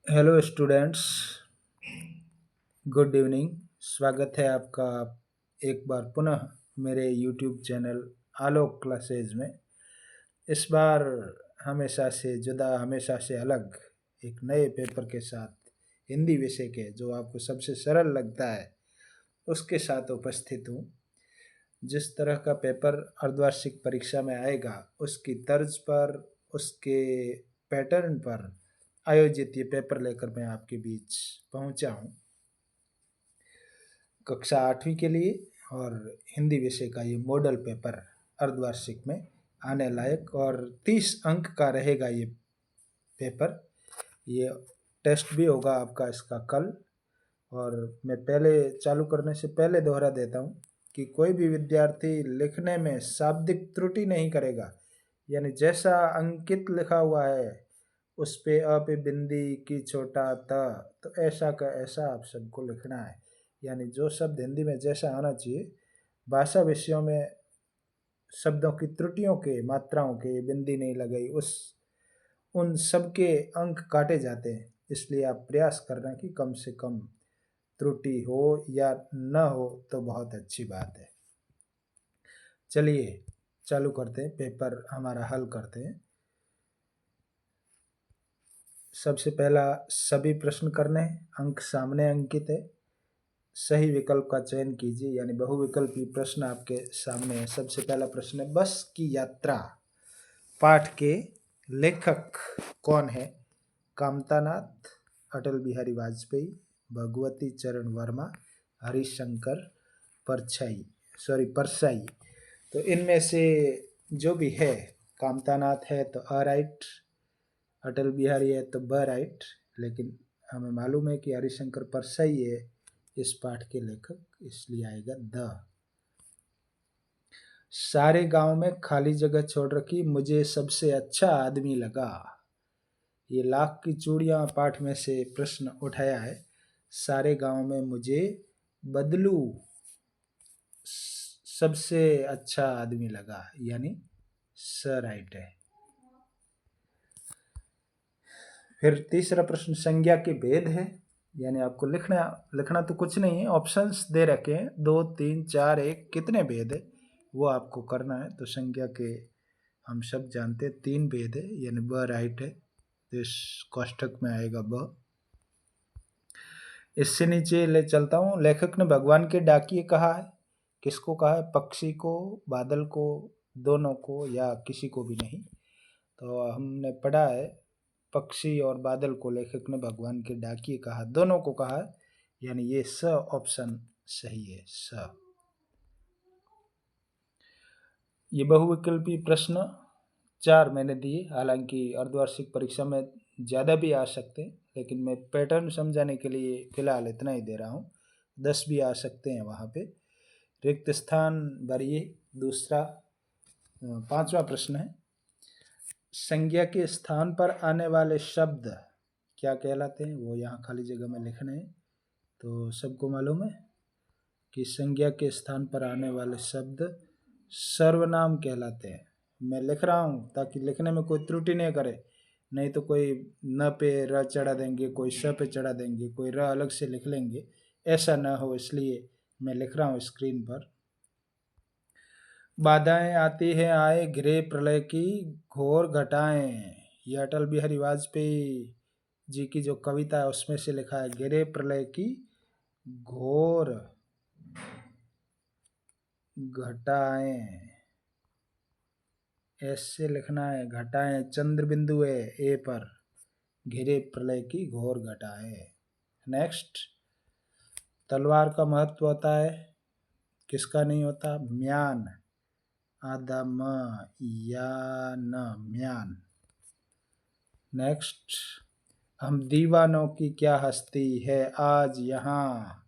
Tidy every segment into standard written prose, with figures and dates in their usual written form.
Hello students, good evening. स्वागत है आपका एक बार पुनः मेरे यूट्यूब चैनल आलोक क्लासेज में। इस बार हमेशा से जुदा, हमेशा से अलग एक नए पेपर के साथ, हिंदी विषय के जो आपको सबसे सरल लगता है उसके साथ उपस्थित हूँ। जिस तरह का पेपर अर्धवार्षिक परीक्षा में आएगा उसकी तर्ज पर, उसके पैटर्न पर आयोजित ये पेपर लेकर मैं आपके बीच पहुंचा हूं। कक्षा 8वीं के लिए और हिंदी विषय का ये मॉडल पेपर अर्धवार्षिक में आने लायक, और 30 अंक का रहेगा ये पेपर। ये टेस्ट भी होगा आपका इसका कल। और मैं पहले चालू करने से पहले दोहरा देता हूँ कि कोई भी विद्यार्थी लिखने में शाब्दिक त्रुटि नहीं करेगा। यानी जैसा अंकित लिखा हुआ है उस पे अ पे बिंदी की छोटा त, तो ऐसा का ऐसा आप सबको लिखना है। यानी जो शब्द हिंदी में जैसा आना चाहिए, भाषा विषयों में शब्दों की त्रुटियों के, मात्राओं के, बिंदी नहीं लगाई, उस उन सब के अंक काटे जाते हैं। इसलिए आप प्रयास करना कि कम से कम त्रुटि हो या न हो तो बहुत अच्छी बात है। चलिए चालू करते हैं, पेपर हमारा हल करते हैं। सबसे पहला सभी प्रश्न करने हैं, अंक सामने अंकित है। सही विकल्प का चयन कीजिए, यानी बहुविकल्पी प्रश्न आपके सामने है। सबसे पहला प्रश्न है, बस की यात्रा पाठ के लेखक कौन है? कामतानाथ, अटल बिहारी वाजपेयी, भगवती चरण वर्मा, हरिशंकर परसाई। तो इनमें से जो भी है, कामतानाथ है तो अ राइट, अटल बिहारी है तो ब राइट, लेकिन हमें मालूम है कि हरिशंकर परसाई है इस पाठ के लेखक, इसलिए आएगा द। सारे गांव में खाली जगह छोड़ रखी, मुझे सबसे अच्छा आदमी लगा। ये लाख की चूड़ियां पाठ में से प्रश्न उठाया है। सारे गांव में मुझे बदलू सबसे अच्छा आदमी लगा, यानी स राइट है। फिर तीसरा प्रश्न, संज्ञा के भेद है, यानी आपको लिखना लिखना तो कुछ नहीं है, ऑप्शंस दे रखे हैं 2 3 4 1, कितने भेद है वो आपको करना है। तो संज्ञा के हम सब जानते हैं 3 भेद है, यानी ब राइट है, तो इस कोष्ठक में आएगा ब। इससे नीचे ले चलता हूँ, लेखक ने भगवान के डाकिए कहा है, किसको कहा है? पक्षी को, बादल को, दोनों को, या किसी को भी नहीं। तो हमने पढ़ा है पक्षी और बादल को लेखक ने भगवान के डाकिए कहा, दोनों को कहा है, यानी ये स ऑप्शन सही है, स। ये बहुविकल्पी प्रश्न 4 मैंने दिए, हालांकि अर्धवार्षिक परीक्षा में ज़्यादा भी आ सकते हैं, लेकिन मैं पैटर्न समझाने के लिए फिलहाल इतना ही दे रहा हूँ। 10 भी आ सकते हैं वहाँ पे। रिक्त स्थान भरिए, दूसरा। 5वां प्रश्न है, संज्ञा के स्थान पर आने वाले शब्द क्या कहलाते हैं? वो यहाँ खाली जगह में लिखने हैं। तो सबको मालूम है कि संज्ञा के स्थान पर आने वाले शब्द सर्वनाम कहलाते हैं। मैं लिख रहा हूँ ताकि लिखने में कोई त्रुटि नहीं करे, नहीं तो कोई न पे र चढ़ा देंगे, कोई स पे चढ़ा देंगे, कोई र अलग से लिख लेंगे, ऐसा ना हो, इसलिए मैं लिख रहा हूँ स्क्रीन पर। बाधाएं आती हैं आए घिरे प्रलय की घोर घटाएं, ये अटल बिहारी वाजपेयी जी की जो कविता है उसमें से लिखा है, घिरे प्रलय की घोर घटाएं, ऐसे लिखना है, घटाएं चंद्र बिंदु है ए पर, घिरे प्रलय की घोर घटाएं। नेक्स्ट, तलवार का महत्व होता है, किसका नहीं होता? म्यान, आदा म या न, म्यान। नेक्स्ट, हम दीवानों की क्या हस्ती है आज यहाँ,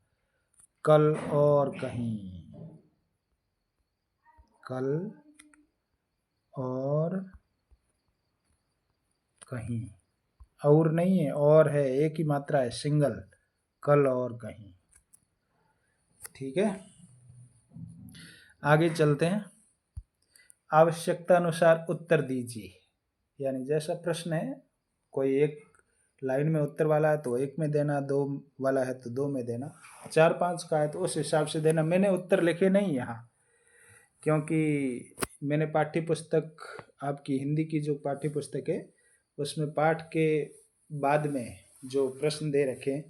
कल और कहीं, कल और कहीं, और नहीं है, और है, एक ही मात्रा है, सिंगल, कल और कहीं। ठीक है, आगे चलते हैं। आवश्यकता अनुसार उत्तर दीजिए, यानी जैसा प्रश्न है कोई एक लाइन में उत्तर वाला है तो 1 में देना, 2 वाला है तो 2 में देना, 4-5 का है तो उस हिसाब से देना। मैंने उत्तर लिखे नहीं यहाँ, क्योंकि मैंने पाठ्य पुस्तक, आपकी हिंदी की जो पाठ्य पुस्तक है उसमें पाठ के बाद में जो प्रश्न दे रखे हैं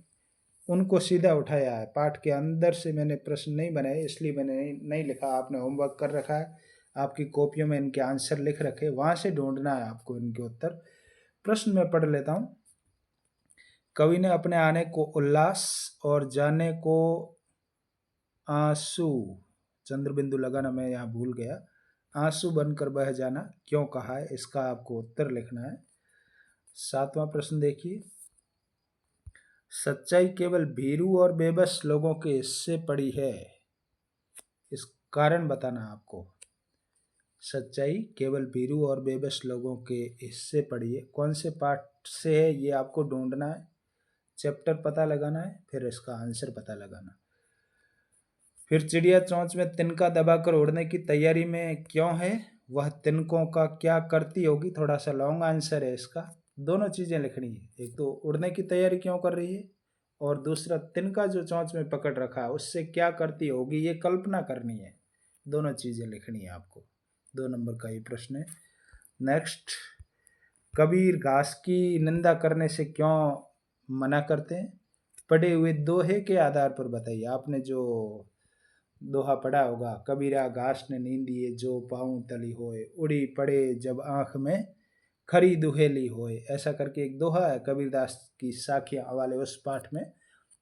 उनको सीधा उठाया है। पाठ के अंदर से मैंने प्रश्न नहीं बनाए, इसलिए मैंने नहीं लिखा। आपने होमवर्क कर रखा है, आपकी कॉपियों में इनके आंसर लिख रखे, वहाँ से ढूंढना है आपको इनके उत्तर। प्रश्न में पढ़ लेता हूँ। कवि ने अपने आने को उल्लास और जाने को आंसू, चंद्र बिंदु लगाना मैं यहाँ भूल गया, आंसू बनकर बह जाना क्यों कहा है, इसका आपको उत्तर लिखना है। 7वां प्रश्न देखिए। सच्चाई केवल भीरू और बेबस लोगों के हिस्से पड़ी है, इस कारण बताना आपको। सच्चाई केवल भीरू और बेबस लोगों के हिस्से पड़ी है, कौन से पाठ से है ये आपको ढूंढना है, चैप्टर पता लगाना है, फिर इसका आंसर पता लगाना। फिर चिड़िया चोंच में तिनका दबाकर उड़ने की तैयारी में क्यों है, वह तिनकों का क्या करती होगी। थोड़ा सा लॉन्ग आंसर है इसका, दोनों चीज़ें लिखनी है, एक तो उड़ने की तैयारी क्यों कर रही है और दूसरा तिनका जो चोंच में पकड़ रखा है उससे क्या करती होगी, ये कल्पना करनी है। दोनों चीज़ें लिखनी है आपको। 2 नंबर का ये प्रश्न है। नेक्स्ट, कबीर घास की निंदा करने से क्यों मना करते हैं, पढ़े हुए दोहे के आधार पर बताइए। आपने जो दोहा पढ़ा होगा, कबीरा घास ने नींदिए जो पाँव तली होए, उड़ी पड़े जब आँख में खरी दुहेली होए, ऐसा करके एक दोहा है कबीरदास की साखियाँ वाले उस पाठ में,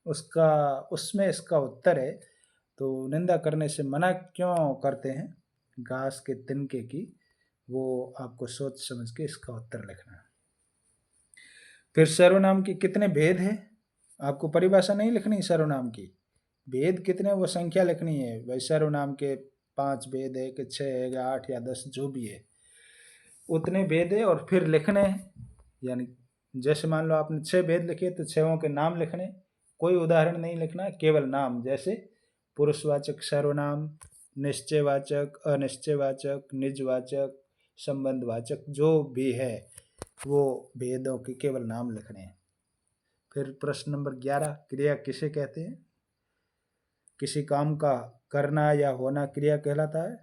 उसमें इसका उत्तर है। तो निंदा करने से मना क्यों करते हैं घास के तिनके की, वो आपको सोच समझ के इसका उत्तर लिखना है। फिर सर्वनाम के कितने भेद हैं, आपको परिभाषा नहीं लिखनी सर्वनाम की, भेद कितने वो संख्या लिखनी है। भाई सर्वनाम के 5 भेद है कि 6 है या 8 या 10 जो भी है उतने भेद है और फिर लिखने हैं। यानी जैसे मान लो आपने 6 भेद लिखे तो 6 के नाम लिखने, कोई उदाहरण नहीं लिखना, केवल नाम, जैसे पुरुषवाचक सर्वनाम, निश्चयवाचक, अनिश्चयवाचक, निजवाचक, संबंधवाचक, जो भी है वो भेदों के केवल नाम लिखने हैं। फिर प्रश्न नंबर 11, क्रिया किसे कहते हैं। किसी काम का करना या होना क्रिया कहलाता है।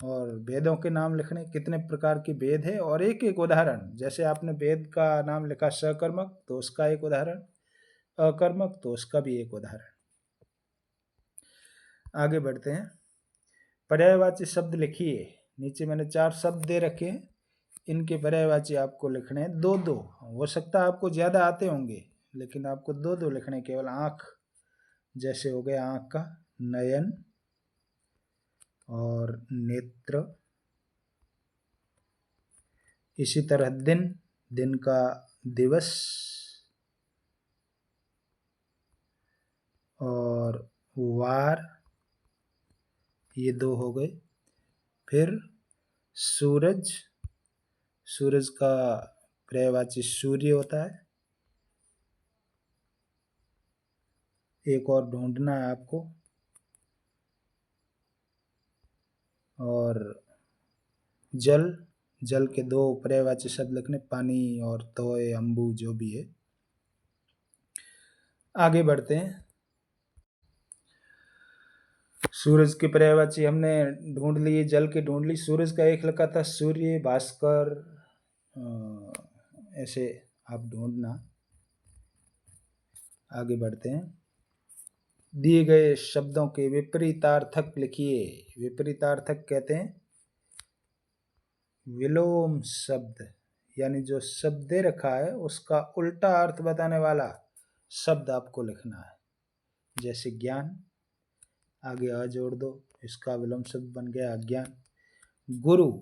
और भेदों के नाम लिखने, कितने प्रकार के भेद है और एक एक उदाहरण। जैसे आपने भेद का नाम लिखा सकर्मक तो उसका एक उदाहरण, अकर्मक तो उसका भी एक उदाहरण। आगे बढ़ते हैं। पर्यायवाची शब्द लिखिए। नीचे मैंने 4 शब्द दे रखे हैं, इनके पर्यायवाची आपको लिखने हैं 2-2। हो सकता है आपको ज़्यादा आते होंगे लेकिन आपको 2-2 लिखने। केवल आँख, जैसे हो गया आँख का नयन और नेत्र। इसी तरह दिन, दिन का दिवस और वार, ये 2 हो गए। फिर सूरज, सूरज का पर्यायवाची सूर्य होता है। एक और ढूंढना है आपको। और जल, जल के 2 पर्यायवाची शब्द लिखने, पानी और तोय, अम्बु, जो भी है। आगे बढ़ते हैं। सूरज के पर्यायवाची हमने ढूंढ लिए, जल के ढूंढ ली। सूरज का एक लिखा था सूर्य, भास्कर, ऐसे आप ढूंढना। आगे बढ़ते हैं। दिए गए शब्दों के विपरीतार्थक लिखिए। विपरीतार्थक कहते हैं विलोम शब्द, यानी जो शब्द दे रखा है उसका उल्टा अर्थ बताने वाला शब्द आपको लिखना है। जैसे ज्ञान, आगे अ जोड़ दो, इसका विलोम शब्द बन गया अज्ञान। गुरु,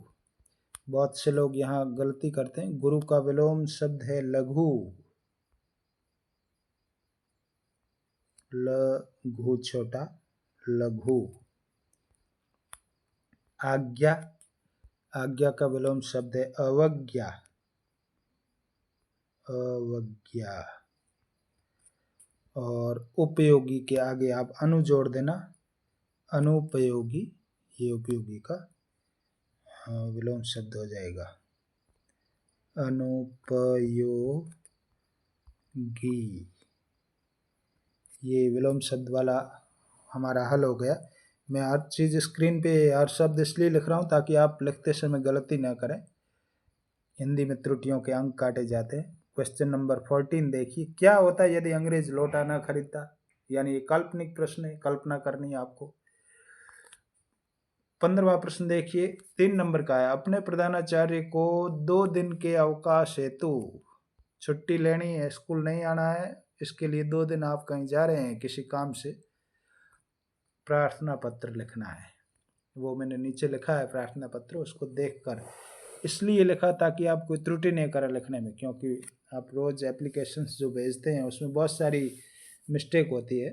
बहुत से लोग यहाँ गलती करते हैं, गुरु का विलोम शब्द है लघु, लघु छोटा, लघु। आज्ञा, आज्ञा का विलोम शब्द है अवज्ञा, अवज्ञा। और उपयोगी के आगे आप अनु जोड़ देना, अनुपयोगी, ये उपयोगी का विलोम शब्द हो जाएगा अनुपयोगी। घी। ये विलोम शब्द वाला हमारा हल हो गया। मैं हर चीज़ स्क्रीन पे हर शब्द इसलिए लिख रहा हूँ ताकि आप लिखते समय गलती ना करें। हिंदी में त्रुटियों के अंक काटे जाते हैं। क्वेश्चन नंबर 14 देखिए, क्या होता यदि अंग्रेज लोटा ना खरीदता? यानी ये काल्पनिक प्रश्न है, कल्पना करनी है आपको। 15वां प्रश्न देखिए, 3 नंबर का है। अपने प्रधानाचार्य को 2 दिन के अवकाश हेतु छुट्टी लेनी है, स्कूल नहीं आना है, इसके लिए 2 दिन आप कहीं जा रहे हैं किसी काम से, प्रार्थना पत्र लिखना है। वो मैंने नीचे लिखा है प्रार्थना पत्र, उसको देखकर इसलिए लिखा ताकि आप कोई त्रुटि नहीं करें लिखने में, क्योंकि आप रोज़ एप्लीकेशंस जो भेजते हैं उसमें बहुत सारी मिस्टेक होती है,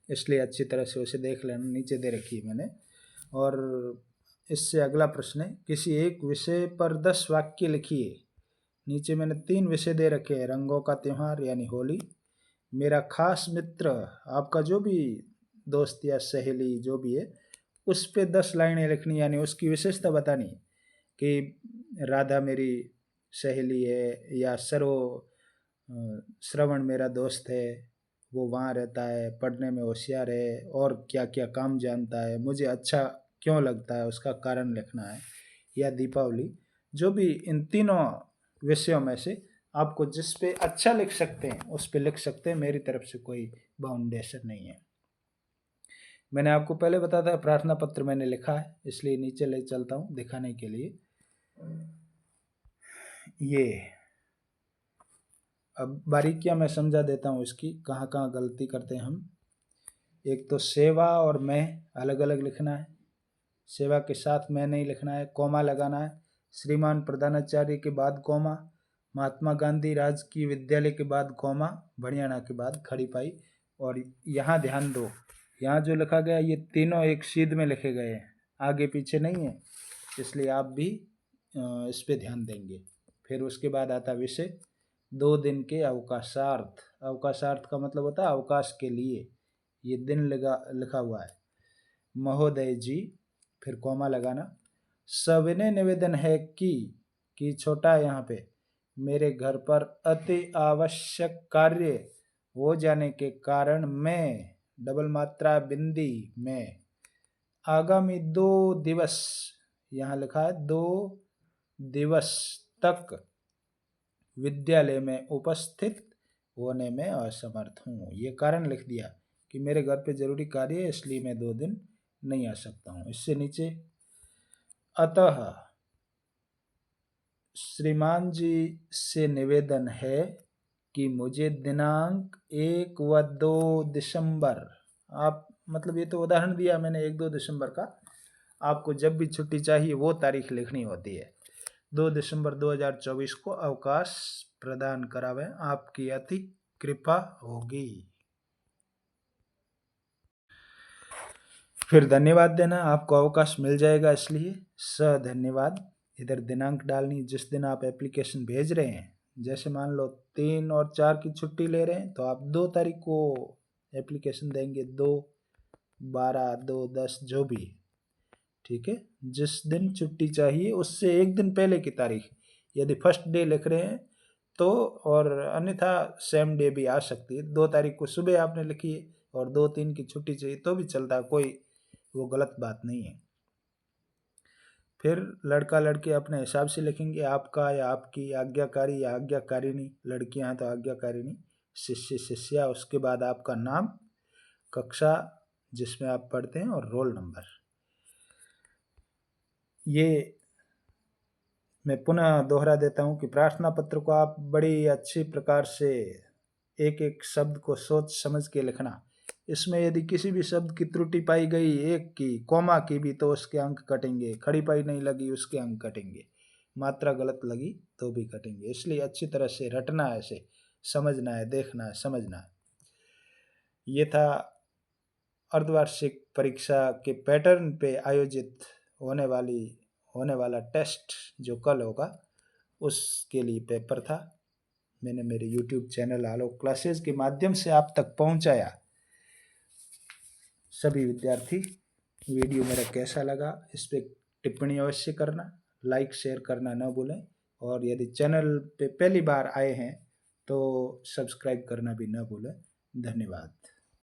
इसलिए अच्छी तरह से उसे देख लेना। नीचे दे रखी है मैंने। और इससे अगला प्रश्न है, किसी एक विषय पर 10 वाक्य लिखिए। नीचे मैंने 3 विषय दे रखे हैं, रंगों का त्यौहार यानी होली, मेरा खास मित्र, आपका जो भी दोस्त या सहेली जो भी है, उस पे 10 लाइनें लिखनी, यानी उसकी विशेषता बतानी कि राधा मेरी सहेली है, या श्रवण मेरा दोस्त है, वो वहाँ रहता है, पढ़ने में होशियार है, और क्या क्या काम जानता है, मुझे अच्छा क्यों लगता है, उसका कारण लिखना है। या दीपावली, जो भी इन तीनों विषयों में से आपको जिस पे अच्छा लिख सकते हैं उस पे लिख सकते हैं, मेरी तरफ से कोई बाउंडेशन नहीं है। मैंने आपको पहले बताया था प्रार्थना पत्र मैंने लिखा है, इसलिए नीचे ले चलता हूँ दिखाने के लिए। ये अब बारीकियां मैं समझा देता हूँ इसकी, कहाँ कहाँ गलती करते हैं हम। एक तो सेवा और मैं अलग अलग लिखना है, सेवा के साथ मैं नहीं लिखना है, कॉमा लगाना है। श्रीमान प्रधानाचार्य के बाद कॉमा, महात्मा गांधी राजकीय विद्यालय के बाद कॉमा, बड़ियाना के बाद खड़ी पाई। और यहाँ ध्यान दो, यहाँ जो लिखा गया ये तीनों एक सीध में लिखे गए हैं, आगे पीछे नहीं है, इसलिए आप भी इस पे ध्यान देंगे। फिर उसके बाद आता विषय, 2 दिन के अवकाशार्थ। अवकाशार्थ का मतलब होता है अवकाश के लिए, ये दिन लिखा हुआ है। महोदय जी, फिर कॉमा लगाना। सविनय निवेदन है कि छोटा है यहाँ पे, मेरे घर पर अति आवश्यक कार्य हो जाने के कारण मैं, डबल मात्रा बिंदी में, आगामी 2 दिवस, यहाँ लिखा है 2 दिवस तक विद्यालय में उपस्थित होने में असमर्थ हूँ। ये कारण लिख दिया कि मेरे घर पे जरूरी कार्य है, इसलिए मैं 2 दिन नहीं आ सकता हूँ। इससे नीचे, अतः श्रीमान जी से निवेदन है कि मुझे दिनांक 1 व 2 दिसंबर, आप मतलब ये तो उदाहरण दिया मैंने 1-2 दिसंबर का, आपको जब भी छुट्टी चाहिए वो तारीख लिखनी होती है। 2 दिसंबर 2024 को अवकाश प्रदान करावें, आपकी अति कृपा होगी। फिर धन्यवाद देना, आपको अवकाश मिल जाएगा इसलिए धन्यवाद। इधर दिनांक डालनी, जिस दिन आप एप्लीकेशन भेज रहे हैं, जैसे मान लो 3 और 4 की छुट्टी ले रहे हैं तो आप 2 तारीख को एप्लीकेशन देंगे, 2/12, 2/10 जो भी, ठीक है। जिस दिन छुट्टी चाहिए उससे 1 दिन पहले की तारीख, यदि फर्स्ट डे लिख रहे हैं तो, और अन्यथा सेम डे भी आ सकती है। 2 तारीख को सुबह आपने लिखी है और 2-3 की छुट्टी चाहिए तो भी चलता है, कोई वो गलत बात नहीं है। फिर लड़का लड़की अपने हिसाब से लिखेंगे, आपका या आपकी, आज्ञाकारी या आज्ञाकारिणी, लड़कियां हैं तो आज्ञाकारिणी, शिष्य शिष्या, उसके बाद आपका नाम, कक्षा जिसमें आप पढ़ते हैं और रोल नंबर। ये मैं पुनः दोहरा देता हूँ कि प्रार्थना पत्र को आप बड़ी अच्छी प्रकार से एक एक शब्द को सोच समझ के लिखना। इसमें यदि किसी भी शब्द की त्रुटि पाई गई, एक की, कॉमा की भी, तो उसके अंक कटेंगे, खड़ी पाई नहीं लगी उसके अंक कटेंगे, मात्रा गलत लगी तो भी कटेंगे। इसलिए अच्छी तरह से रटना है, इसे समझना है, देखना है, समझना है। ये था अर्धवार्षिक परीक्षा के पैटर्न पे आयोजित होने वाला टेस्ट जो कल होगा, उसके लिए पेपर था। मैंने मेरे YouTube चैनल आलोक क्लासेस के माध्यम से आप तक पहुंचाया। सभी विद्यार्थी, वीडियो मेरा कैसा लगा इस पर टिप्पणी अवश्य करना, लाइक शेयर करना न भूलें। और यदि चैनल पे पहली बार आए हैं तो सब्सक्राइब करना भी न भूलें। धन्यवाद।